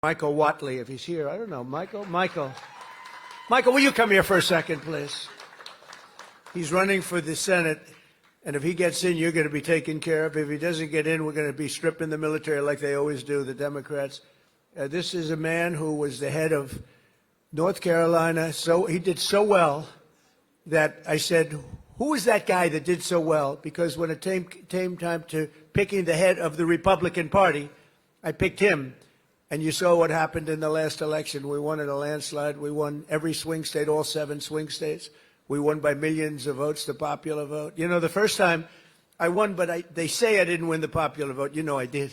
Michael Watley, if he's here. I don't know. Michael, will you come here for a second, please? He's running for the Senate, and if he gets in, you're going to be taken care of. If he doesn't get in, we're going to be stripping the military like they always do, the Democrats. This is a man who was the head of North Carolina. So he did so well that I said, who is that guy that did so well? Because when it came time to picking the head of the Republican Party, I picked him. And you saw what happened in the last election. We won in a landslide. We won every swing state, all 7 swing states. We won by millions of votes, the popular vote. You know, the first time I won, but they say I didn't win the popular vote. You know I did.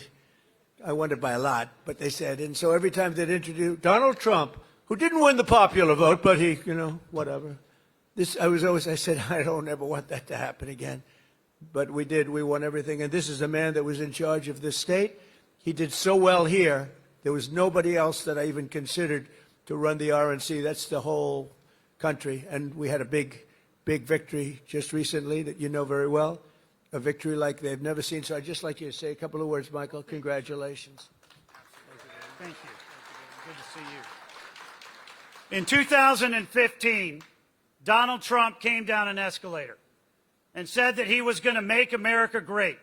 I won it by a lot, but they say I didn't. So every time they'd introduce Donald Trump, who didn't win the popular vote, but he, you know, whatever. I said, I don't ever want that to happen again. But we did. We won everything. And this is a man that was in charge of this state. He did so well here. There was nobody else that I even considered to run the RNC. That's the whole country. And we had a big, big victory just recently that you know very well, a victory like they've never seen. So I'd just like you to say a couple of words, Michael. Congratulations. Thank you. Good to see you. In 2015, Donald Trump came down an escalator and said that he was going to make America great,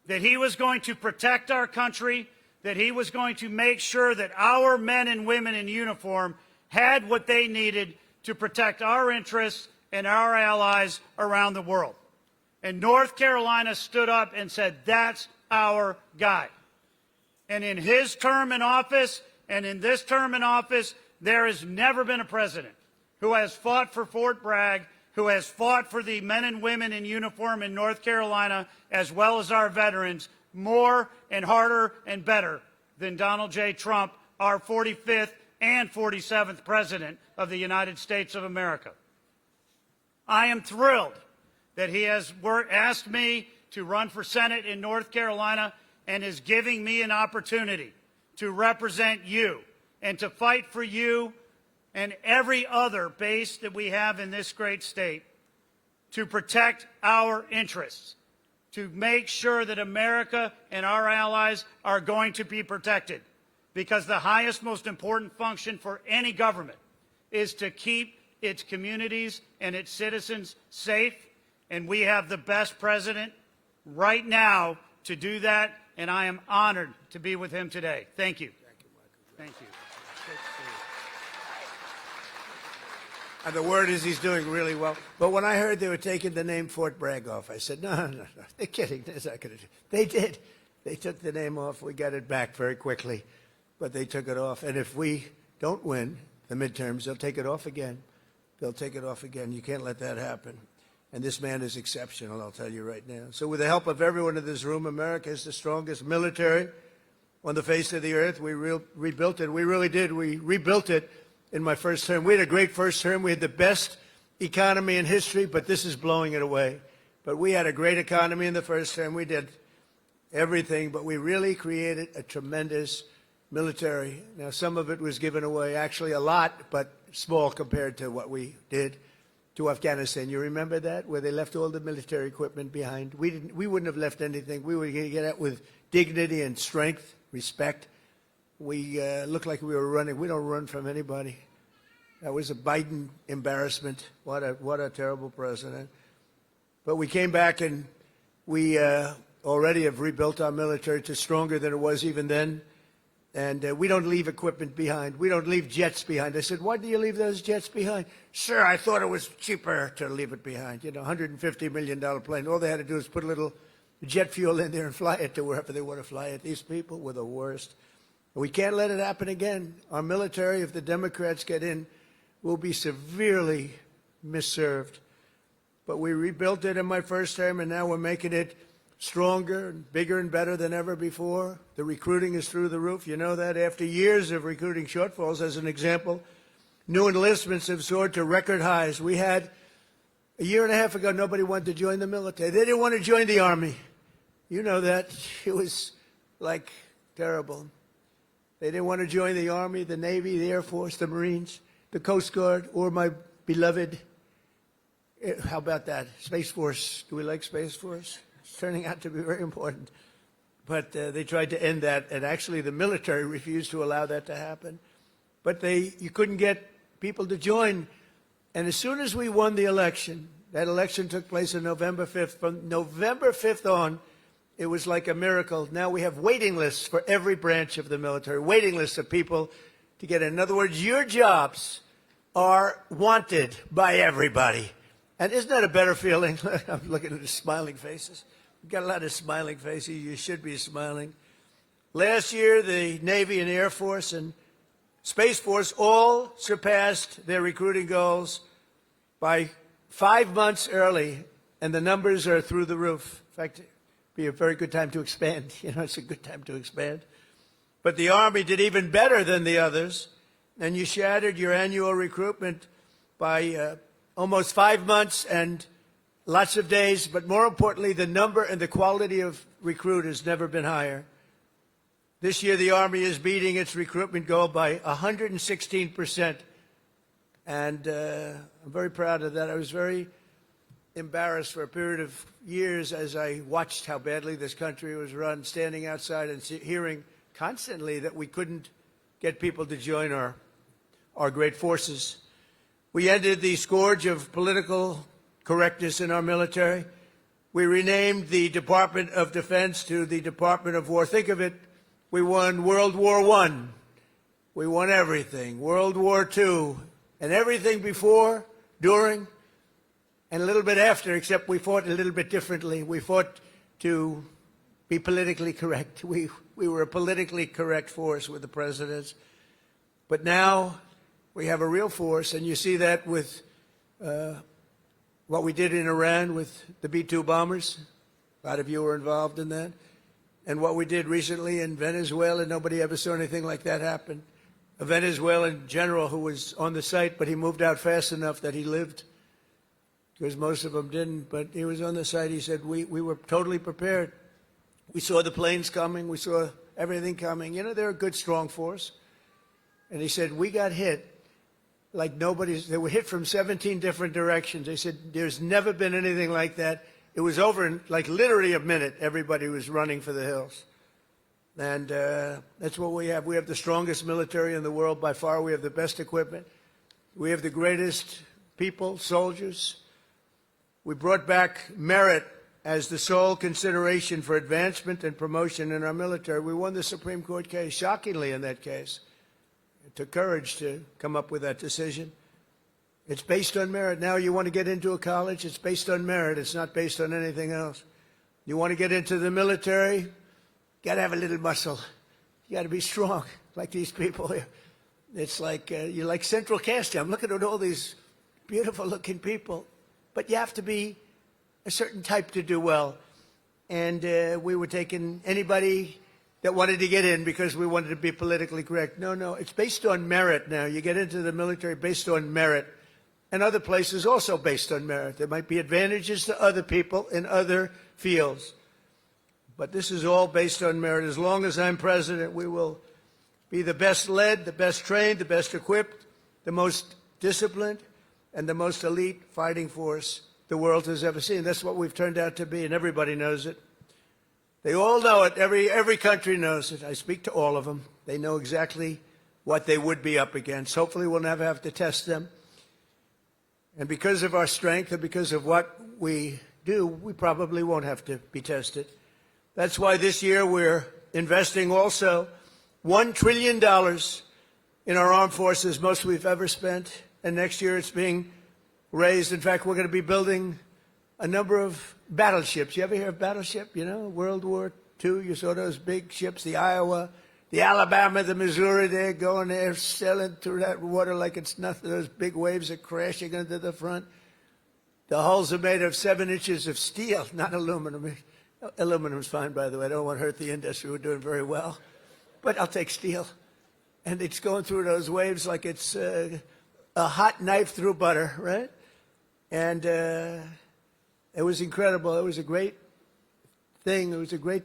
that he was going to protect our country, that he was going to make sure that our men and women in uniform had what they needed to protect our interests and our allies around the world. And North Carolina stood up and said, that's our guy. And in his term in office and in this term in office, there has never been a president who has fought for Fort Bragg, who has fought for the men and women in uniform in North Carolina, as well as our veterans, more and harder and better than Donald J. Trump, our 45th and 47th President of the United States of America. I am thrilled that he has asked me to run for Senate in North Carolina and is giving me an opportunity to represent you and to fight for you and every other base that we have in this great state to protect our interests, to make sure that America and our allies are going to be protected. Because the highest, most important function for any government is to keep its communities and its citizens safe. And we have the best president right now to do that. And I am honored to be with him today. Thank you. Thank you, Michael. Thank you. And the word is he's doing really well. But when I heard they were taking the name Fort Bragg off, I said, no, they're kidding. They're not going to do it. They did. They took the name off. We got it back very quickly. But they took it off. And if we don't win the midterms, they'll take it off again. They'll take it off again. You can't let that happen. And this man is exceptional, I'll tell you right now. So with the help of everyone in this room, America is the strongest military on the face of the earth. We rebuilt it. We really did. We rebuilt it in my first term. We had a great first term. We had the best economy in history, but this is blowing it away. But we had a great economy in the first term. We did everything, but we really created a tremendous military. Now, some of it was given away, actually a lot, but small compared to what we did to Afghanistan. You remember that, where they left all the military equipment behind? We wouldn't have left anything. We would get out with dignity and strength, respect. We looked like we were running. We don't run from anybody. That was a Biden embarrassment. What a terrible president. But we came back and we already have rebuilt our military to stronger than it was even then. And we don't leave equipment behind. We don't leave jets behind. I said, why do you leave those jets behind? Sir, I thought it was cheaper to leave it behind. You know, $150 million plane. All they had to do is put a little jet fuel in there and fly it to wherever they want to fly it. These people were the worst. We can't let it happen again. Our military, if the Democrats get in, will be severely misserved. But we rebuilt it in my first term, and now we're making it stronger and bigger and better than ever before. The recruiting is through the roof. You know that. After years of recruiting shortfalls, as an example, new enlistments have soared to record highs. We had, a year and a half ago, nobody wanted to join the military. They didn't want to join the Army. You know that. It was like terrible. They didn't want to join the Army, the Navy, the Air Force, the Marines, the Coast Guard, or my beloved, how about that, Space Force. Do we like Space Force? It's turning out to be very important. but they tried to end that, and actually the military refused to allow that to happen. But you couldn't get people to join. And as soon as we won the election, that election took place on November 5th. From November 5th on, it was like a miracle. Now we have waiting lists for every branch of the military, waiting lists of people to get in. In other words, your jobs are wanted by everybody. And isn't that a better feeling? I'm looking at the smiling faces. We've got a lot of smiling faces. You should be smiling. Last year, the Navy and Air Force and Space Force all surpassed their recruiting goals by 5 months early, and the numbers are through the roof. In fact, it'd be a very good time to expand. It's a good time to expand. But the Army did even better than the others, and you shattered your annual recruitment by almost 5 months and lots of days. But more importantly, the number and the quality of recruit has never been higher. This year, the Army is beating its recruitment goal by 116%. And I'm very proud of that. I was very embarrassed for a period of years as I watched how badly this country was run, standing outside and hearing constantly that we couldn't get people to join our great forces. We ended the scourge of political correctness in our military. We renamed the Department of Defense to the Department of War. Think of it. We won World War I. We won everything. World War II. And everything before, during, and a little bit after, except we fought a little bit differently. We fought to be politically correct. We were a politically correct force with the presidents. But now we have a real force, and you see that with what we did in Iran with the B-2 bombers. A lot of you were involved in that. And what we did recently in Venezuela, nobody ever saw anything like that happen. A Venezuelan general who was on the site, but he moved out fast enough that he lived, because most of them didn't. But he was on the site. He said, we were totally prepared. We saw the planes coming. We saw everything coming. They're a good, strong force. And he said, we got hit like nobody's. They were hit from 17 different directions. They said, there's never been anything like that. It was over in like literally a minute. Everybody was running for the hills. And that's what we have. We have the strongest military in the world by far. We have the best equipment. We have the greatest people, soldiers. We brought back merit as the sole consideration for advancement and promotion in our military. We won the Supreme Court case, shockingly in that case. It took courage to come up with that decision. It's based on merit. Now you want to get into a college, it's based on merit. It's not based on anything else. You want to get into the military, you got to have a little muscle. You got to be strong, like these people here. It's like you're like central casting. I'm looking at all these beautiful-looking people, but you have to be a certain type to do well. And we were taking anybody that wanted to get in because we wanted to be politically correct. No, it's based on merit now. You get into the military based on merit. And other places also based on merit. There might be advantages to other people in other fields. But this is all based on merit. As long as I'm president, we will be the best led, the best trained, the best equipped, the most disciplined, and the most elite fighting force the world has ever seen. That's what we've turned out to be, and everybody knows it. They all know it. Every country knows it. I speak to all of them. They know exactly what they would be up against. Hopefully we'll never have to test them. And because of our strength and because of what we do, we probably won't have to be tested. That's why this year we're investing also $1 trillion in our armed forces, most we've ever spent. And next year it's being raised. In fact, we're going to be building a number of battleships. You ever hear of battleship? World War II, you saw those big ships, the Iowa, the Alabama, the Missouri, they're going there, sailing through that water like it's nothing. Those big waves are crashing into the front. The hulls are made of 7 inches of steel, not aluminum. Aluminum's fine, by the way. I don't want to hurt the industry. We're doing very well. But I'll take steel. And it's going through those waves like it's a hot knife through butter, right? And it was incredible. It was a great thing. It was a great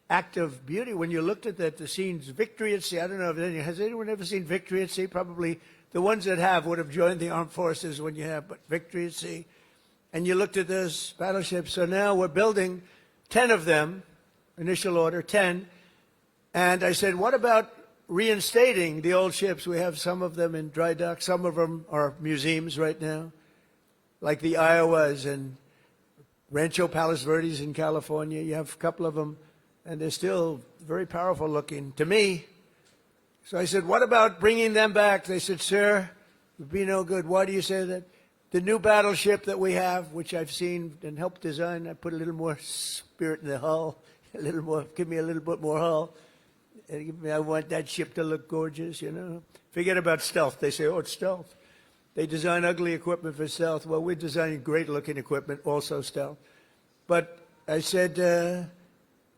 act of beauty when you looked at that, the scenes, Victory at Sea. I don't know, has anyone ever seen Victory at Sea? Probably the ones that have would have joined the armed forces when you have, but Victory at Sea. And you looked at those battleships. So now we're building 10 of them, initial order, 10. And I said, what about reinstating the old ships? We have some of them in dry dock. Some of them are museums right now, like the Iowas and Rancho Palos Verdes in California. You have a couple of them, and they're still very powerful looking to me. So I said, what about bringing them back? They said, sir, it would be no good. Why do you say that? The new battleship that we have, which I've seen and helped design, I put a little more spirit in the hull, a little more, give me a little bit more hull. I want that ship to look gorgeous, you know. Forget about stealth. They say, oh, it's stealth. They design ugly equipment for stealth. Well, we're designing great-looking equipment, also stealth. But I said,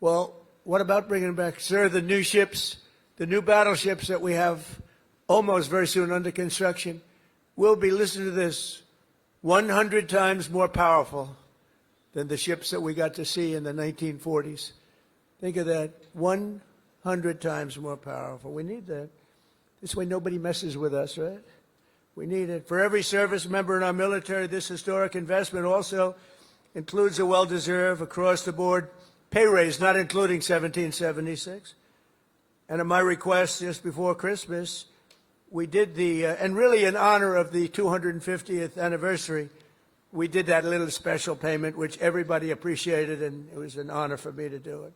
well, what about bringing them back? Sir, the new ships, the new battleships that we have almost very soon under construction will be, listen to this, 100 times more powerful than the ships that we got to see in the 1940s. Think of that, 100 times more powerful. We need that. This way nobody messes with us, right? We need it. For every service member in our military, this historic investment also includes a well-deserved, across-the-board pay raise, not including 1776. And at my request just before Christmas, we did the, and really in honor of the 250th anniversary, we did that little special payment, which everybody appreciated, and it was an honor for me to do it.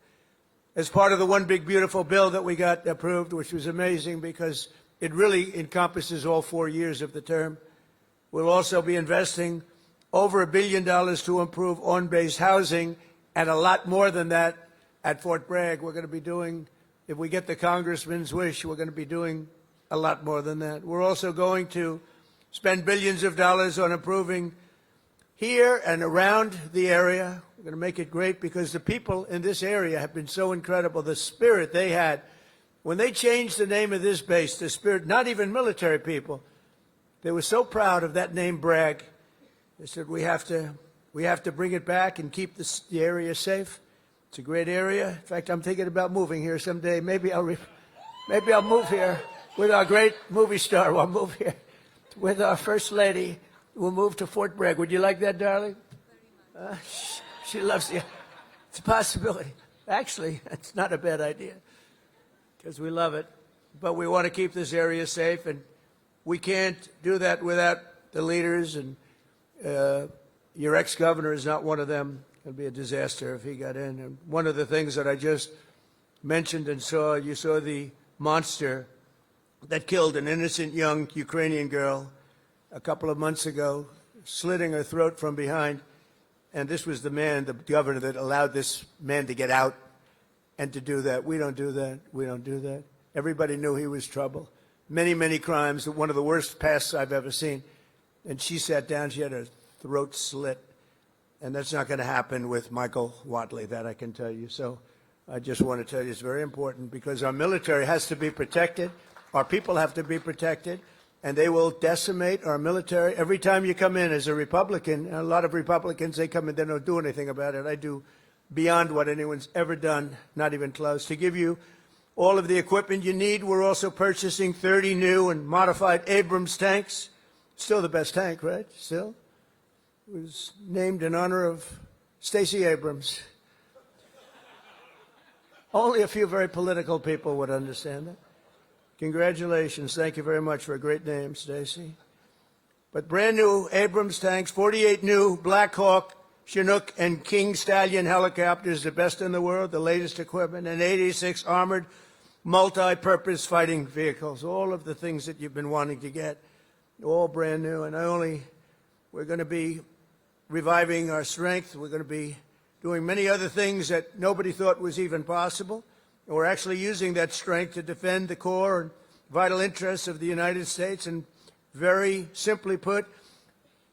As part of the one big beautiful bill that we got approved, which was amazing because it really encompasses all 4 years of the term, we'll also be investing over $1 billion to improve on-base housing, and a lot more than that at Fort Bragg. We're going to be doing, if we get the congressman's wish, we're going to be doing a lot more than that. We're also going to spend billions of dollars on improving here and around the area. We're going to make it great because the people in this area have been so incredible. The spirit they had when they changed the name of this base, the spirit, not even military people, they were so proud of that name, Bragg. They said, we have to bring it back and keep the area safe. It's a great area. In fact, I'm thinking about moving here someday. Maybe I'll move here with our great movie star. We'll move here with our First Lady. We'll move to Fort Bragg. Would you like that, darling? She loves you. It's a possibility. Actually, it's not a bad idea because we love it. But we want to keep this area safe, and we can't do that without the leaders. And your ex-governor is not one of them. It would be a disaster if he got in. And one of the things that I just mentioned and saw, you saw the monster that killed an innocent young Ukrainian girl a couple of months ago, slitting her throat from behind. And this was the man, the governor, that allowed this man to get out and to do that. We don't do that. We don't do that. Everybody knew he was trouble. Many, many crimes. One of the worst pasts I've ever seen. And she sat down. She had her throat slit. And that's not going to happen with Michael Watley, that I can tell you. So I just want to tell you it's very important because our military has to be protected. Our people have to be protected. And they will decimate our military. Every time you come in as a Republican, and a lot of Republicans, they come in, they don't do anything about it. I do beyond what anyone's ever done, not even close. To give you all of the equipment you need, we're also purchasing 30 new and modified Abrams tanks. Still the best tank, right? Still? It was named in honor of Stacey Abrams. Only a few very political people would understand that. Congratulations. Thank you very much for a great name, Stacey. But brand new Abrams tanks, 48 new Black Hawk, Chinook, and King Stallion helicopters, the best in the world, the latest equipment, and 86 armored multi-purpose fighting vehicles, all of the things that you've been wanting to get, all brand new. And we're going to be reviving our strength. We're going to be doing many other things that nobody thought was even possible. And we're actually using that strength to defend the core and vital interests of the United States. And very simply put,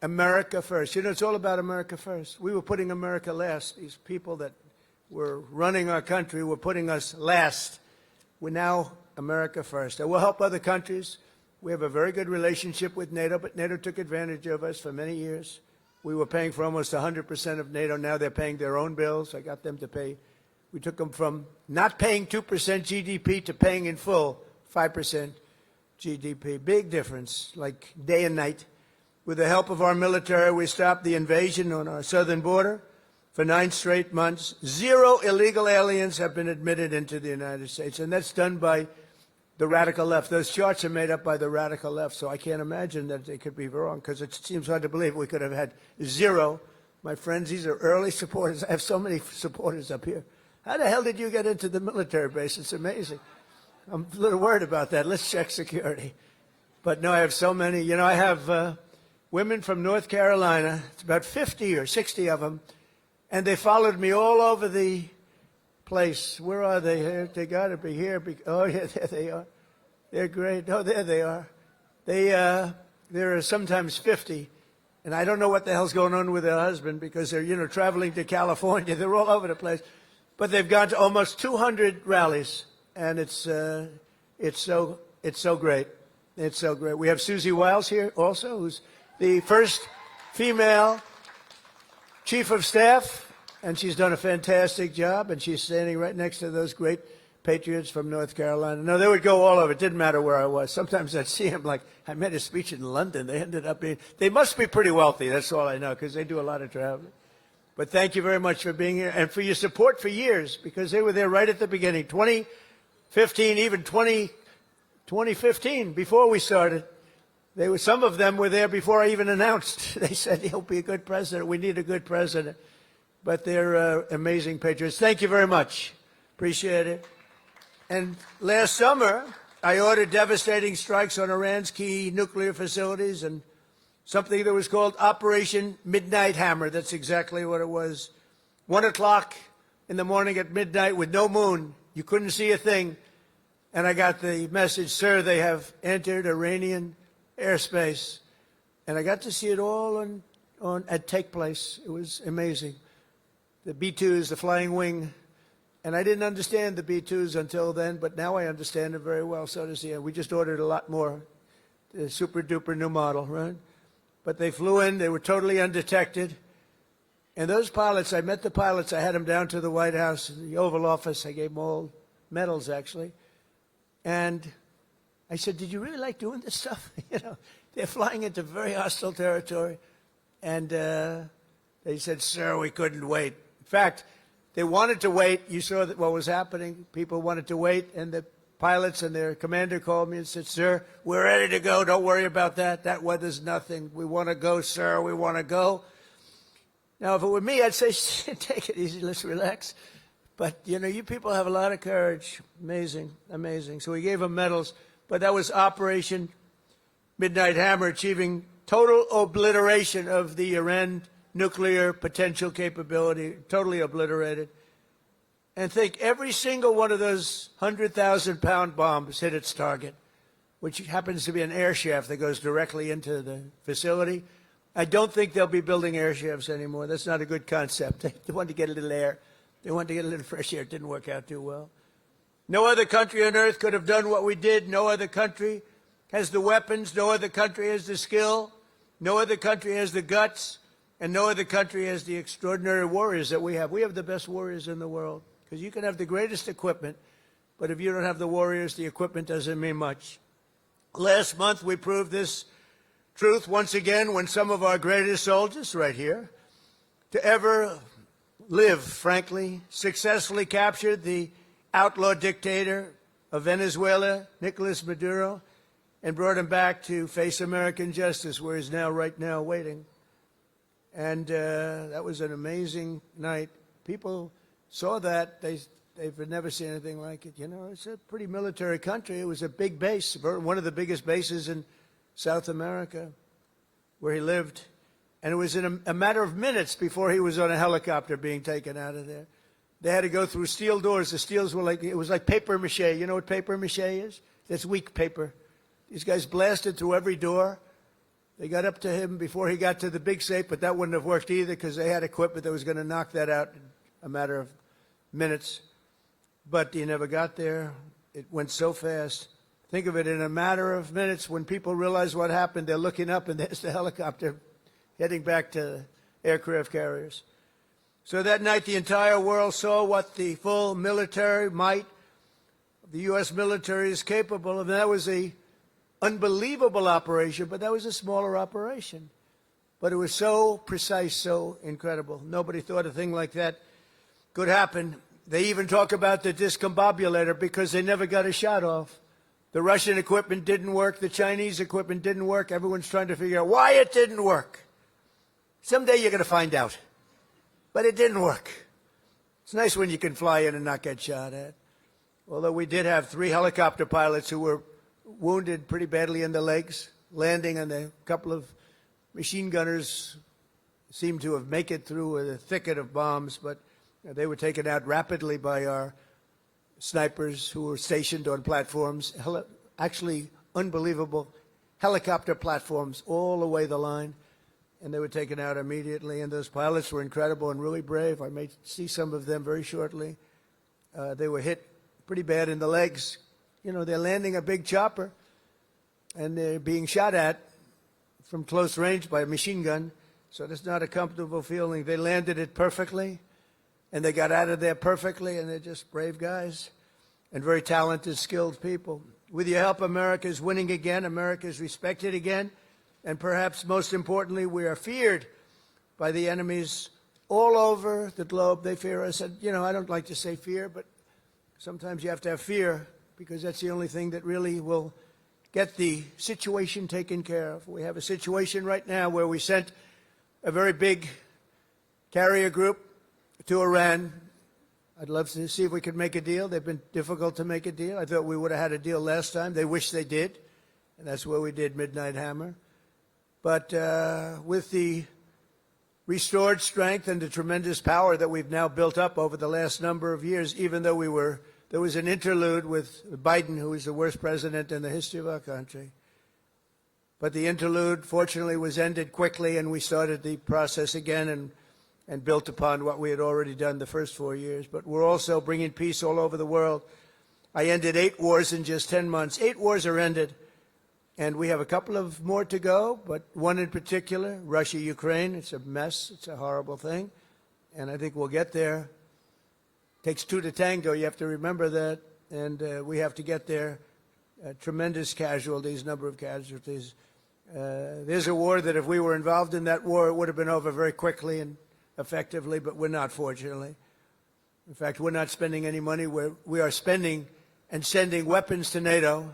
America first. You know, it's all about America first. We were putting America last. These people that were running our country were putting us last. We're now America first. And we'll help other countries. We have a very good relationship with NATO, but NATO took advantage of us for many years. We were paying for almost 100% of NATO. Now they're paying their own bills. I got them to pay. We took them from not paying 2% GDP to paying in full 5% GDP. Big difference, like day and night. With the help of our military, we stopped the invasion on our southern border. for 9 straight months. 0 illegal aliens have been admitted into the United States, and that's done by the radical left. Those charts are made up by the radical left, so I can't imagine that they could be wrong, because it seems hard to believe we could have had 0. My friends, these are early supporters. I have so many supporters up here. How the hell did you get into the military base? It's amazing. I'm a little worried about that. Let's check security. But no, I have so many. You know, I have women from North Carolina. It's about 50 or 60 of them. And they followed me all over the place. Where are they? Here? They got to be here. Oh, yeah, there they are. They're great. Oh, there they are. There are sometimes 50. And I don't know what the hell's going on with their husband, because they're, you know, traveling to California. They're all over the place. But they've gone to almost 200 rallies. And it's so great. It's so great. We have Susie Wiles here also, who's the first female chief of staff, and she's done a fantastic job, and she's standing right next to those great patriots from North Carolina. No, they would go all over. It didn't matter where I was. Sometimes I'd see them, like, I made a speech in London. They ended up being, they must be pretty wealthy. That's all I know, because they do a lot of traveling. But thank you very much for being here and for your support for years, because they were there right at the beginning. 2015, even 2015, before we started. Some of them were there before I even announced. They said, he'll be a good president. We need a good president. But they're amazing patriots. Thank you very much. Appreciate it. And last summer, I ordered devastating strikes on Iran's key nuclear facilities, and something that was called Operation Midnight Hammer. That's exactly what it was. 1 o'clock in the morning at midnight with no moon. You couldn't see a thing. And I got the message, sir, they have entered Iranian airspace. And I got to see it all take place. It was amazing. The B-2s, the flying wing. And I didn't understand the B-2s until then, but now I understand it very well. So does he. We just ordered a lot more. The super-duper new model, right? But they flew in. They were totally undetected. And those pilots, I met the pilots. I had them down to the White House, the Oval Office. I gave them all medals, actually. And I said, did you really like doing this stuff? You know, they're flying into very hostile territory. And they said, sir, we couldn't wait. In fact, they wanted to wait. You saw that what was happening. People wanted to wait. And the pilots and their commander called me and said, sir, we're ready to go. Don't worry about that. That weather's nothing. We want to go, sir. We want to go. Now, if it were me, I'd say, take it easy. Let's relax. But, you know, you people have a lot of courage. Amazing, amazing. So we gave them medals. But that was Operation Midnight Hammer, achieving total obliteration of the Iran nuclear potential capability, totally obliterated. And think every single one of those 100,000-pound bombs hit its target, which happens to be an air shaft that goes directly into the facility. I don't think they'll be building air shafts anymore. That's not a good concept. They wanted to get a little air. They wanted to get a little fresh air. It didn't work out too well. No other country on earth could have done what we did. No other country has the weapons. No other country has the skill. No other country has the guts. And no other country has the extraordinary warriors that we have. We have the best warriors in the world, because you can have the greatest equipment, but if you don't have the warriors, the equipment doesn't mean much. Last month, we proved this truth once again when some of our greatest soldiers, right here, to ever live, frankly, successfully captured the outlaw dictator of Venezuela, Nicolás Maduro, and brought him back to face American justice, where he's now, right now, waiting. And that was an amazing night. People saw that. They've never seen anything like it. You know, it's a pretty military country. It was a big base, one of the biggest bases in South America, where he lived. And it was in a matter of minutes before he was on a helicopter being taken out of there. They had to go through steel doors. The steels were like, it was like paper mache. You know what paper mache is? That's weak paper. These guys blasted through every door. They got up to him before he got to the big safe, but that wouldn't have worked either, because they had equipment that was going to knock that out in a matter of minutes. But he never got there. It went so fast. Think of it, in a matter of minutes, when people realize what happened, they're looking up, and there's the helicopter heading back to aircraft carriers. So that night, the entire world saw what the full military might of the U.S. military is capable of. That was a unbelievable operation, but that was a smaller operation. But it was so precise, so incredible. Nobody thought a thing like that could happen. They even talk about the discombobulator because they never got a shot off. The Russian equipment didn't work. The Chinese equipment didn't work. Everyone's trying to figure out why it didn't work. Someday you're going to find out. But it didn't work. It's nice when you can fly in and not get shot at. Although we did have 3 helicopter pilots who were wounded pretty badly in the legs, landing, and a couple of machine gunners seemed to have made it through a thicket of bombs, but they were taken out rapidly by our snipers who were stationed on platforms, actually unbelievable helicopter platforms all the way the line, and they were taken out immediately. And those pilots were incredible and really brave. I may see some of them very shortly. They were hit pretty bad in the legs. You know, they're landing a big chopper, and they're being shot at from close range by a machine gun, so that's not a comfortable feeling. They landed it perfectly, and they got out of there perfectly, and they're just brave guys and very talented, skilled people. With your help, America is winning again. America is respected again, and perhaps most importantly, we are feared by the enemies all over the globe. They fear us. And, you know, I don't like to say fear, but sometimes you have to have fear because that's the only thing that really will get the situation taken care of. We have a situation right now where we sent a very big carrier group to Iran. I'd love to see if we could make a deal. They've been difficult to make a deal. I thought we would have had a deal last time. They wish they did, and that's where we did Midnight Hammer. But with the restored strength and the tremendous power that we've now built up over the last number of years, even though there was an interlude with Biden, who is the worst president in the history of our country. But the interlude, fortunately, was ended quickly, and we started the process again and built upon what we had already done the first 4 years. But we're also bringing peace all over the world. I ended 8 wars in just 10 months. 8 wars are ended, and we have a couple of more to go, but one in particular, Russia-Ukraine. It's a mess. It's a horrible thing, and I think we'll get there. Takes 2 to tango. You have to remember that, and we have to get there. Tremendous casualties, number of casualties. There's a war that if we were involved in that war, it would have been over very quickly and effectively, but we're not, fortunately. In fact, we're not spending any money. We are spending and sending weapons to NATO,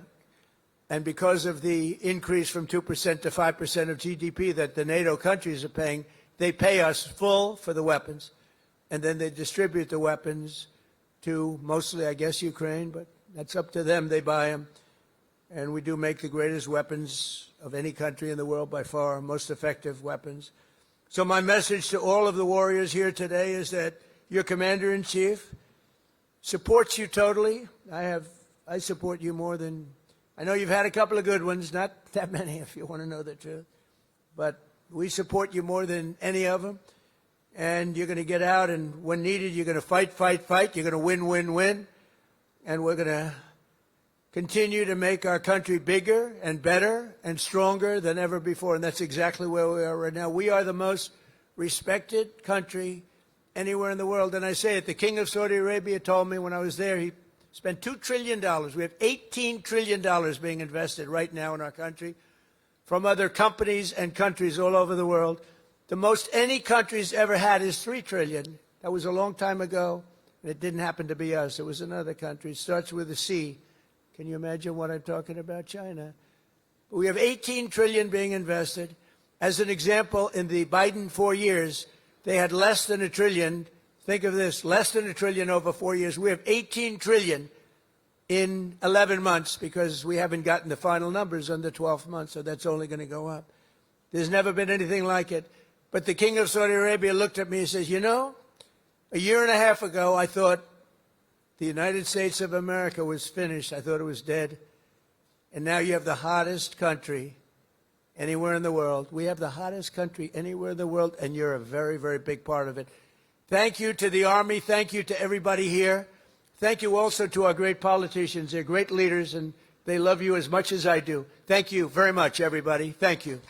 and because of the increase from 2% to 5% of GDP that the NATO countries are paying, they pay us full for the weapons. And then they distribute the weapons to mostly, I guess, Ukraine, but that's up to them. They buy them. And we do make the greatest weapons of any country in the world by far, most effective weapons. So my message to all of the warriors here today is that your commander-in-chief supports you totally. I support you more than, I know you've had a couple of good ones, not that many if you want to know the truth, but we support you more than any of them. And you're going to get out, and when needed, you're going to fight, fight, fight. You're going to win, win, win. And we're going to continue to make our country bigger and better and stronger than ever before. And that's exactly where we are right now. We are the most respected country anywhere in the world. And I say it, the King of Saudi Arabia told me when I was there, he spent $2 trillion. We have $18 trillion being invested right now in our country from other companies and countries all over the world. The most any country's ever had is $3 trillion. That was a long time ago, and it didn't happen to be us. It was another country. It starts with a C. Can you imagine what I'm talking about? China. But we have $18 trillion being invested. As an example, in the Biden 4 years, they had less than $1 trillion. Think of this, less than $1 trillion over 4 years. We have $18 trillion in 11 months because we haven't gotten the final numbers on the 12th month, so that's only going to go up. There's never been anything like it. But the King of Saudi Arabia looked at me and says, you know, a year and a half ago, I thought the United States of America was finished. I thought it was dead. And now you have the hottest country anywhere in the world. We have the hottest country anywhere in the world, and you're a very, very big part of it. Thank you to the Army. Thank you to everybody here. Thank you also to our great politicians. They're great leaders, and they love you as much as I do. Thank you very much, everybody. Thank you.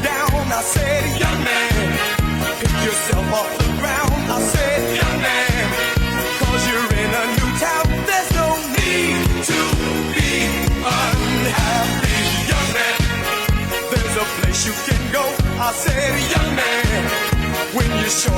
down. I said, young man, pick yourself off the ground. I said, young man, cause you're in a new town. There's no need to be unhappy, young man. There's a place you can go. I said, young man, when you're short.